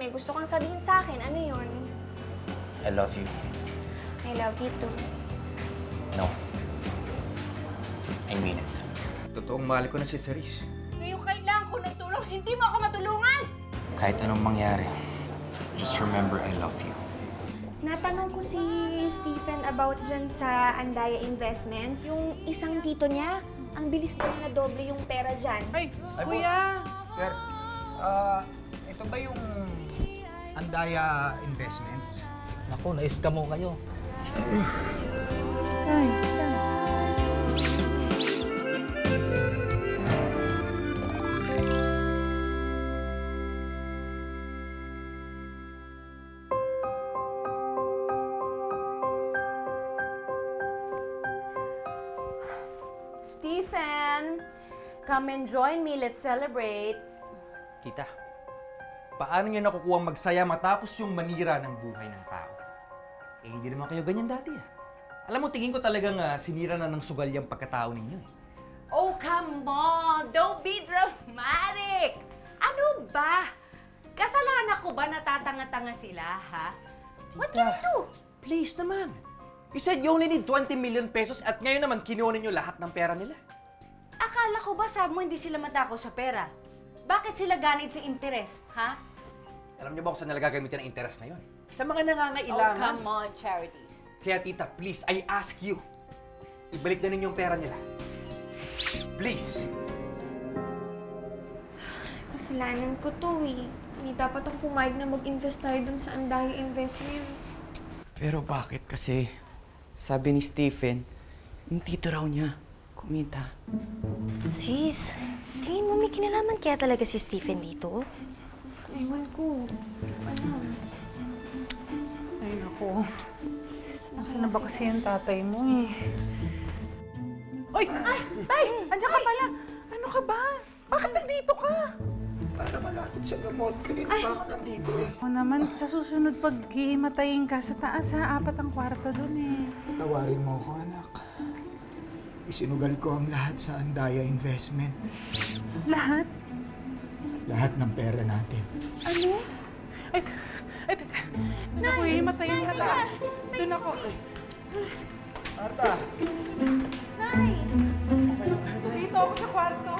may gusto kang sabihin sa akin. Ano yun? I love you. I love you too. No. I mean it. Totoong mahal ko na si Therese. Ngayon kailangan ko ng tulong, hindi mo ako matulungan! Kahit anong mangyari, just remember I love you. Natanong ko si Stephen about dyan sa Andaya Investments. Yung isang tito niya, ang bilis na na doble yung pera dyan. Ay, kuya! Sir, ito ba yung Andaya Investments? Naku, na-scam mo kayo. Ay, Stephen, come and join me. Let's celebrate. Tita, paano niya nakukuha magsaya matapos yung manira ng buhay ng tao? Eh, hindi naman kayo ganyan dati ah. Alam mo, tingin ko talagang sinira na ng sugal yung pagkatao ninyo eh. Oh, come on! Don't be dramatic! Ano ba? Kasalanan ko ba natatanga-tanga sila, ha? What can I do? Please naman. You said you only need 20 million pesos at ngayon naman kinuha ninyo lahat ng pera nila. Akala ko ba sabi mo hindi sila matakaw sa pera? Bakit sila ganit sa interest, ha? Alam niyo ba kung saan nila gagamitin ang interest na yun? Sa mga Oh, nangangailangan. come on, Charities. Kaya tita, please, I ask you, ibalik na ninyo yung pera nila. Please. Kasalanan ko to eh. Hindi dapat ako pumayag na mag-invest tayo dun sa Andaya Investments. Pero bakit kasi? Sabi ni Stephen, yung tito raw niya, kumita. Sis, tingin mo may kinalaman kaya talaga si Stephen dito? Ewan ko. Ano? ay naku. Nasaan na ba kasi yung tatay mo eh? Ay! Tay! Andiyan ka pala! Ano ka ba? Bakit nandito ka? Para malapit sa gamot. Kanina pa ako nandito eh. O naman, sa susunod pag himatayin ka sa taas ha, 4 ang kwarto dun eh. Tawarin mo ako, anak. Isinugal ko ang lahat sa Andaya Investment. Lahat? Lahat ng pera natin. Ano? Ay, teka. Ako himatayin sa taas. Dun ako. Marta! Dito ako sa kwarto.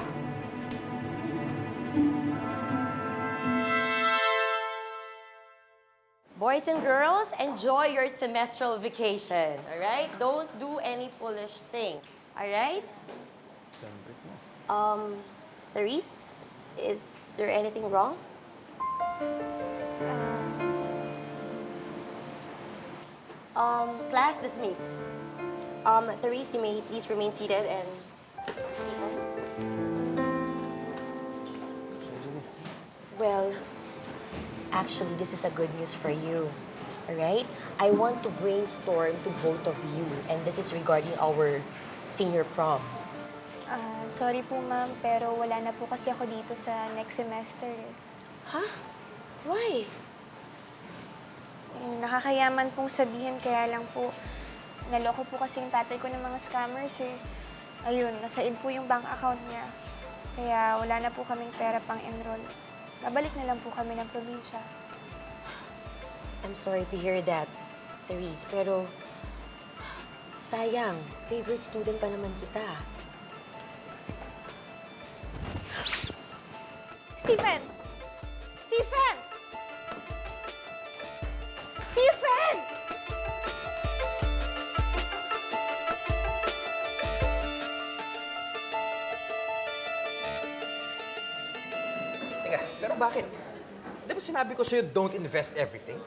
Boys and girls, enjoy your semestral vacation, all right? Don't do any foolish thing, all right? Therese, is there anything wrong? Class dismissed. Therese, you may please remain seated and Stephen. Well, actually, this is a good news for you. All right? I want to brainstorm to both of you, and this is regarding our senior prom. Sorry po ma'am, pero wala na po kasi ako dito sa next semester. Huh? Why? Eh, nakakayaman pong sabihin, kaya lang po, naloko po kasi yung tatay ko ng mga scammers eh. Ayun, nasaid po yung bank account niya. Kaya wala na po kaming pera pang enroll. Babalik na lang po kami ng probinsya. I'm sorry to hear that, Therese, pero sayang, favorite student pa naman kita. Stephen! Stephen! Stephen! Teka, pero bakit? Di ba sinabi ko sa'yo, don't invest everything?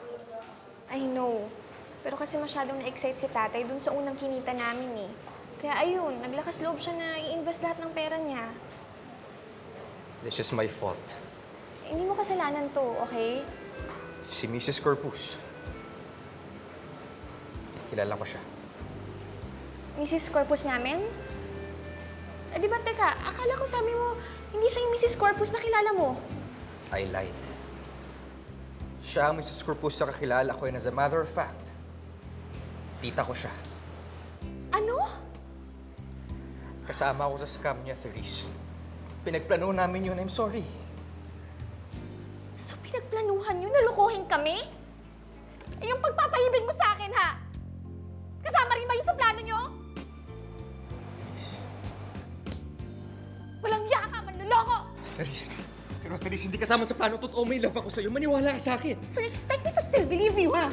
I know. Pero kasi masyadong na-excite si tatay dun sa unang kinita namin eh. Kaya ayun, naglakas loob siya na i-invest lahat ng pera niya. This is my fault. Hindi mo kasalanan to, okay? Si Mrs. Corpus. Kilala ko siya. Mrs. Corpus namin? Di ba, teka, akala ko sabi mo, hindi siya yung Mrs. Corpus na kilala mo. I lied. Siya ang Mrs. Corpus sa kakilala ko, and as a matter of fact, tita ko siya. Ano? Kasama ako sa scam niya, Therese. Pinagplano namin yun, I'm sorry. So, pinagplanuhan yun? Naloko kami? Eh, yung pagpapahibig mo sa akin, ha? Kasama rin ba yun sa plano nyo? Walang iya ka, manloloko! Therese, pero Therese, hindi kasama sa plano. Totoo may love ako sa'yo. Maniwala ka sa akin. So you expect me to still believe you, ha?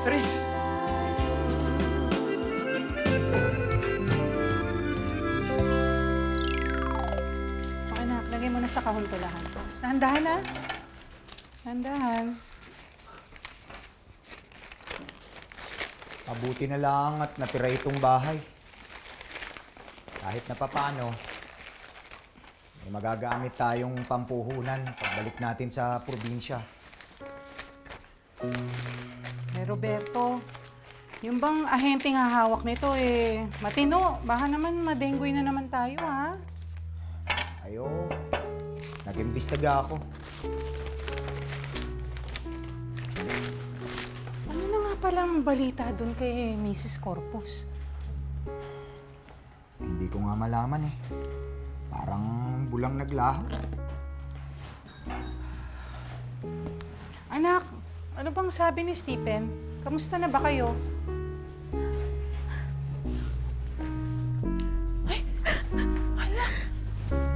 Therese! O anak, lagay mo na sa kahon ko lahat. Dahan-dahan na. Dahan-dahan. Mabuti na lang at natira itong bahay. Kahit na papano, may magagamit tayong pampuhunan pagbalik natin sa probinsya. Eh, Roberto, yung bang ahenteng hahawak nito matino. Baka naman madenggoy na naman tayo, ha? Ayo, nag-imbestiga ako. Ano na nga palang balita doon kay Mrs. Corpus? Hindi ko nga malaman eh. Parang bulang naglaho. Anak, ano bang sabi ni Stephen? Kamusta na ba kayo? Ay! Anak!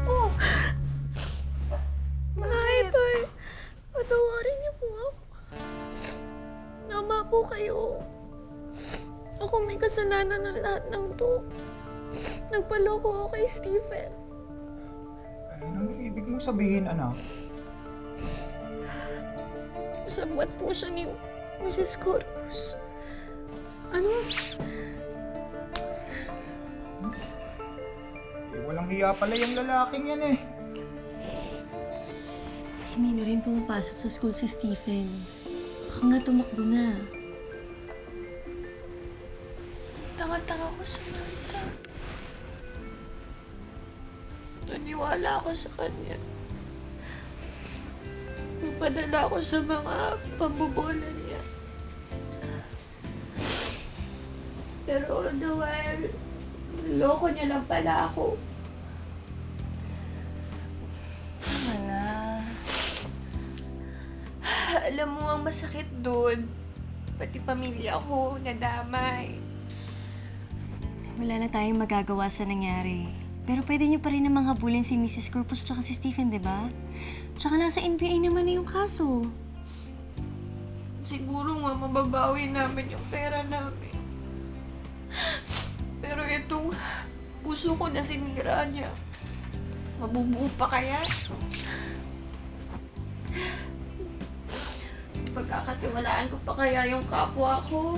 Oh! Nay, Tay, patawarin niyo po ako. Tama po kayo. Ako may kasalanan ng lahat ng to. Nagpaloko ako kay Stephen. Anong ibig mong sabihin, anak? Sabwat po siya ni Mrs. Corpus. Ano? Walang hiya pala yung lalaking yan eh. Hindi na rin pumapasok sa school si Stephen. Baka nga tumakbo na. Tanga-tanga ko sa Marta. Naniwala ako sa kanya. Napadala ako sa mga pambobola niya. Pero all the while, loko niya lang pala ako. Tama na. Alam mo ang masakit doon. Pati pamilya ko nadamay. Wala na tayong magagawa sa nangyari. Pero pwede niyo pa rin namang habulin si Mrs. Corpus tsaka si Stephen, di ba? Tsaka nasa NBI naman na yung kaso. Siguro nga mababawi namin yung pera namin. Pero itong puso ko na sinira niya. Mabubuo pa kaya? Pagkakatiwalaan ko pa kaya yung kapwa ko?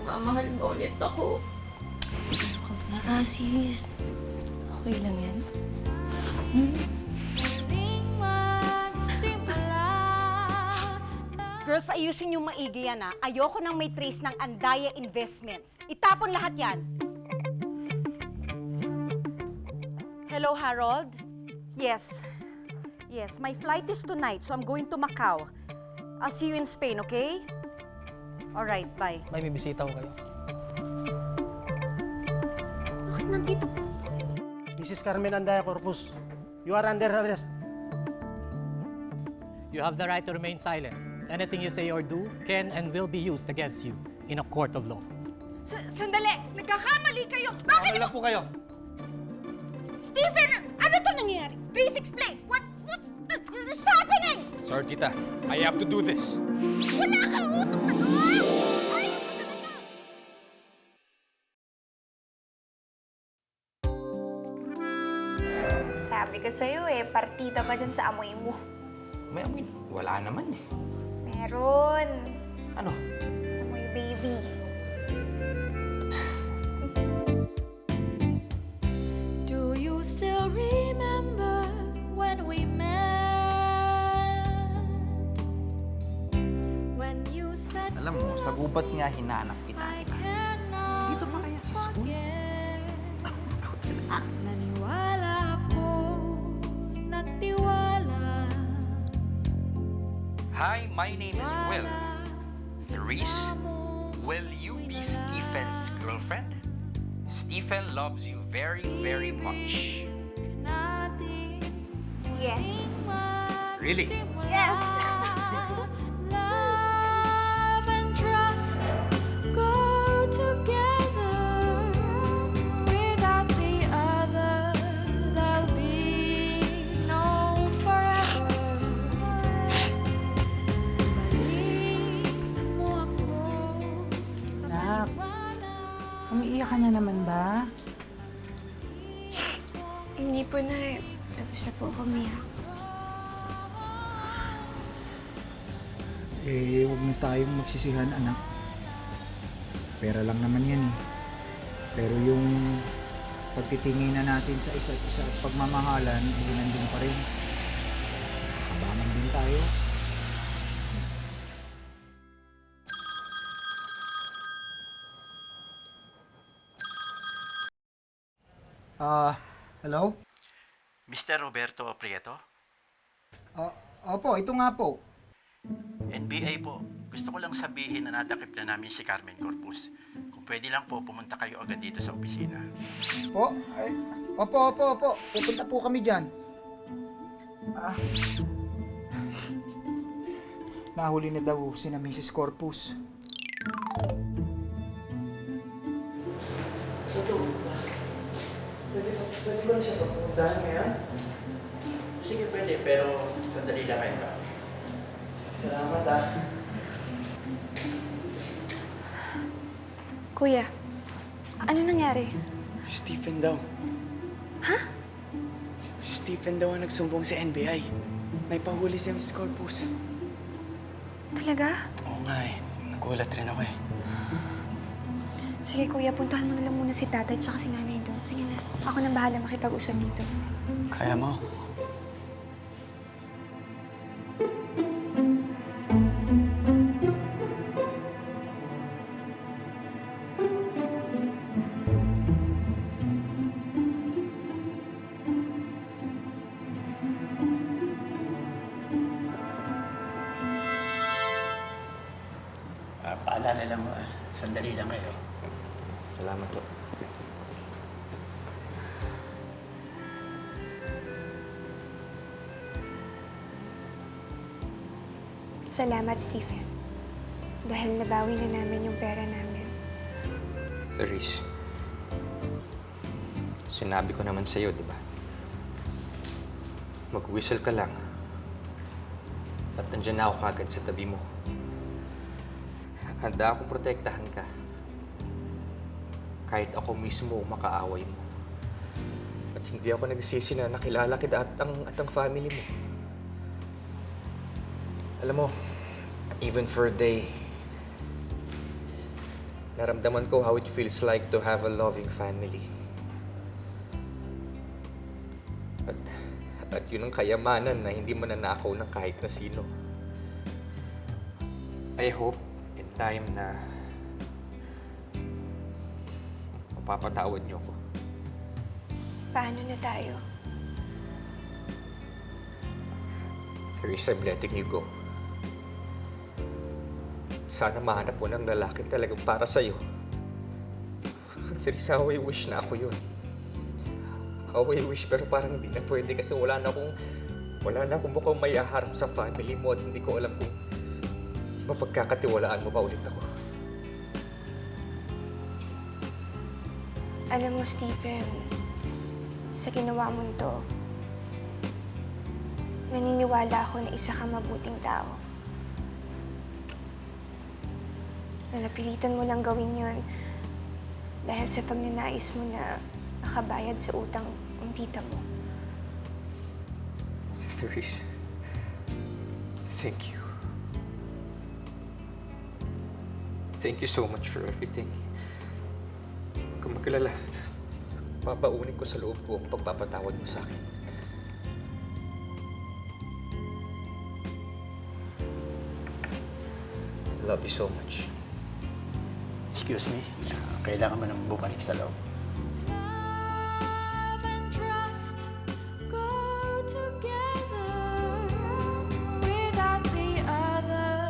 Mamahal ba ulit ako? Ano ka ba, sis? Okay lang yan. Girls, ayusin yung maigi yan, ha? Ayoko nang may trace ng Andaya Investments. Itapon lahat yan. Hello, Harold? Yes. Yes, my flight is tonight, so I'm going to Macau. I'll see you in Spain, okay? Alright, bye. May bibisita ko kayo. Bakit nandito? This is Carmen Andaya Corpus. You are under arrest. You have the right to remain silent. Anything you say or do can and will be used against you in a court of law. Sandali! Nagkakamali kayo! Bakit? Ano lang po kayo? Stephen! Ano to nangyayari? Please explain! What is happening? Sorry, tita. I have to do this. Wala kang utok na Ay! Sabi ko sa'yo partida pa dyan sa amoy mo. May amoy. Wala naman eh. Meron. Ano? Amoy baby. Do you still remember when we met? When you said Alam mo, sa gubat nga hinanap kita. I cannot Dito ba kaya sa school? Naniwala ako, natiwala. Hi, my name is Will. Therese, will you be Stephen's girlfriend? Stephen loves you very, very much. Yes. Really? Yes. Love and trust go together. Without the other, there'll be no forever. Balik mo ako sa Nak, paniwala. umiiyak ka na naman ba? Hindi po na. Tapos na po ako umiyak. Huwag na tayong magsisihan, anak. Pera lang naman yan eh. Pero yung pagtitingin na natin sa isa't isa at pagmamahalan, hindi nandun pa rin. Kabangan din tayo. Hello? Mr. Roberto Prieto? Opo, ito nga po. NBA po. Gusto ko lang sabihin na nadakip na namin si Carmen Corpus. Kung pwede lang po, pumunta kayo agad dito sa opisina. Opo. Pupunta po kami dyan. Nahuli na daw si na Mrs. Corpus. Pwede ba siya papuntahan ngayon? Sige, pwede, pero sandali lang kayo. Salamat ah. Kuya, ano nangyari? Stephen daw. Ha? Stephen daw ang nagsumbong sa NBI. May pahuli si Miss Corpus. Talaga? Oo nga eh. Nagulat rin ako eh. Sige kuya, puntahan mo na lang muna si tatay at si nanay doon. Sige na. Ako nang bahala makipag-usap dito. Kaya mo? Paalala lang mo, sandali lang kayo. Salamat po. Salamat, Stephen. Dahil nabawi na namin yung pera namin. Therese, sinabi ko naman sa'yo, di ba? Mag-whistle ka lang. At nandiyan na ako kagad sa tabi mo. Handa akong protektahan ka. Kahit ako mismo makaaway mo. At hindi ako nagsisi na nakilala kita at ang family mo. Alam mo, even for a day, naramdaman ko how it feels like to have a loving family. At yun ang kayamanan na hindi mo nanakaw ng kahit na sino. I hope in time na mapapatawad niyo ko. Paano na tayo? Therese, I'm letting you go. Sana mahanap mo ng lalaki talagang para sa'yo. Therese, how I wish na ako yun. How I wish, pero parang hindi na pwede kasi wala na akong mukhang may aharap sa family mo at hindi ko alam kung mapagkakatiwalaan mo pa ulit ako. Alam mo, Stephen, sa ginawa mo to, naniniwala ako na isa kang mabuting tao. Na napilitan mo lang gawin yon dahil sa pagnanais mo na makabayad sa utang ng tita mo. Therese, thank you. Thank you so much for everything. Kung magkalala, babaunin ko sa loob ko ang pagpapatawad mo sa akin. Love you so much. Excuse me, kailangan mo nang bumalik sa loob. Love and trust go together. Without the other,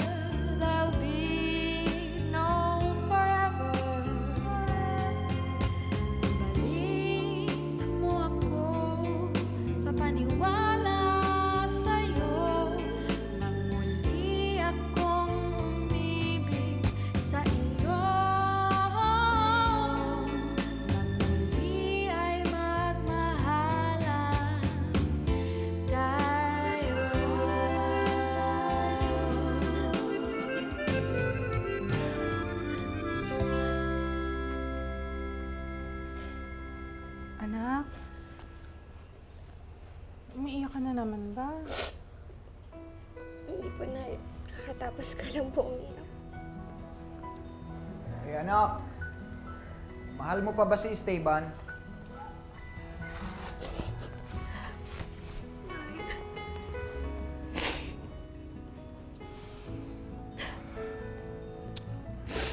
there'll be no forever. Balik mo ako sa paniwala. Umiiyak ka na naman ba? Hindi po na. Kakatapos ka lang po umiyak. Eh anak, mahal mo pa ba si Esteban?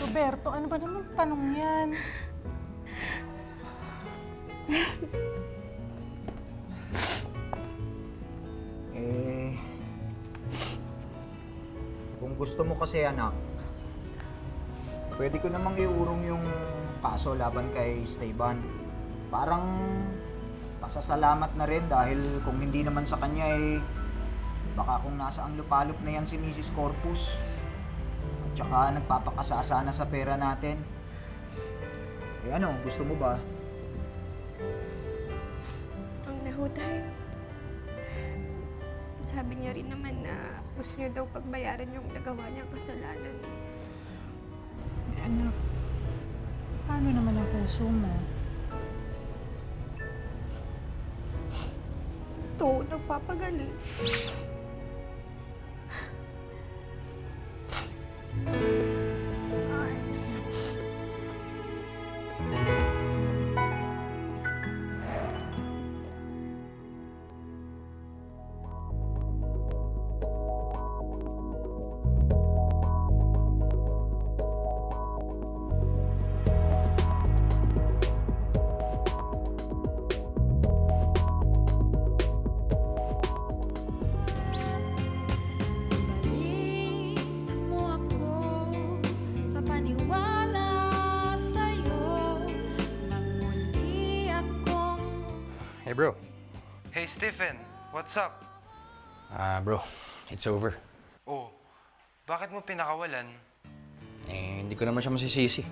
Roberto, ano ba naman tanong yan? Eh, kung gusto mo kasi anak, pwede ko namang iurong yung kaso laban kay Esteban. Parang pasasalamat na rin dahil kung hindi naman sa kanya eh, baka kung nasa ang lupalop na yan si Mrs. Corpus. At saka nagpapakasasa na sa pera natin. Eh ano, gusto mo ba? Ang naho tayo. Sabi niya rin naman na gusto niya daw pagbayaran yung nagawa niyang kasalanan. Eh, anak, paano naman ang puso mo? Ito, nagpapagaling. Hey bro. Hey Stephen, what's up? Bro, it's over. Oh, bakit mo pinakawalan? Eh, hindi ko naman siya masisisi.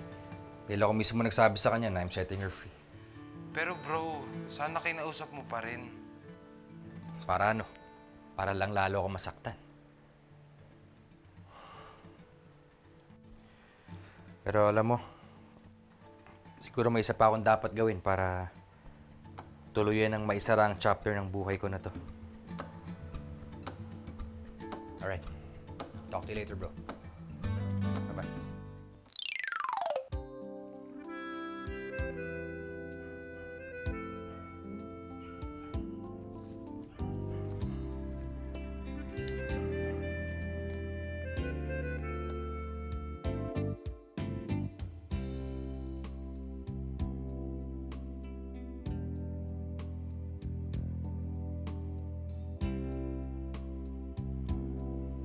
Dahil ako mismo nagsabi sa kanya na I'm setting her free. Pero bro, sana kinausap mo pa rin. Para ano? Para lang lalo ako masaktan. Pero alam mo, siguro may isa pa akong dapat gawin para tuluyan ang maisara ang chapter ng buhay ko na to. Alright. Talk to you later, bro. Bye-bye.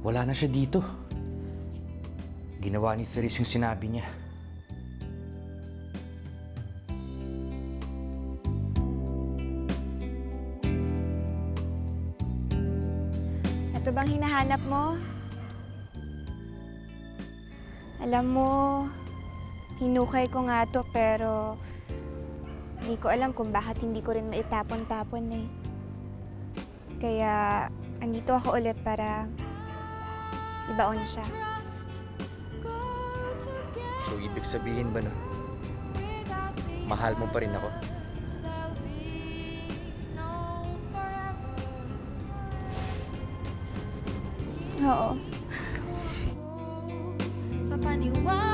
Wala na siya dito. Ginawa ni Therese yung sinabi niya. Ito bang hinahanap mo? Alam mo, hinukay ko nga to pero hindi ko alam kung bakit hindi ko rin maitapon-tapon eh. Kaya andito ako ulit para ibaon siya. So, ibig sabihin ba na mahal mo pa rin ako? Oo. Sa paniwala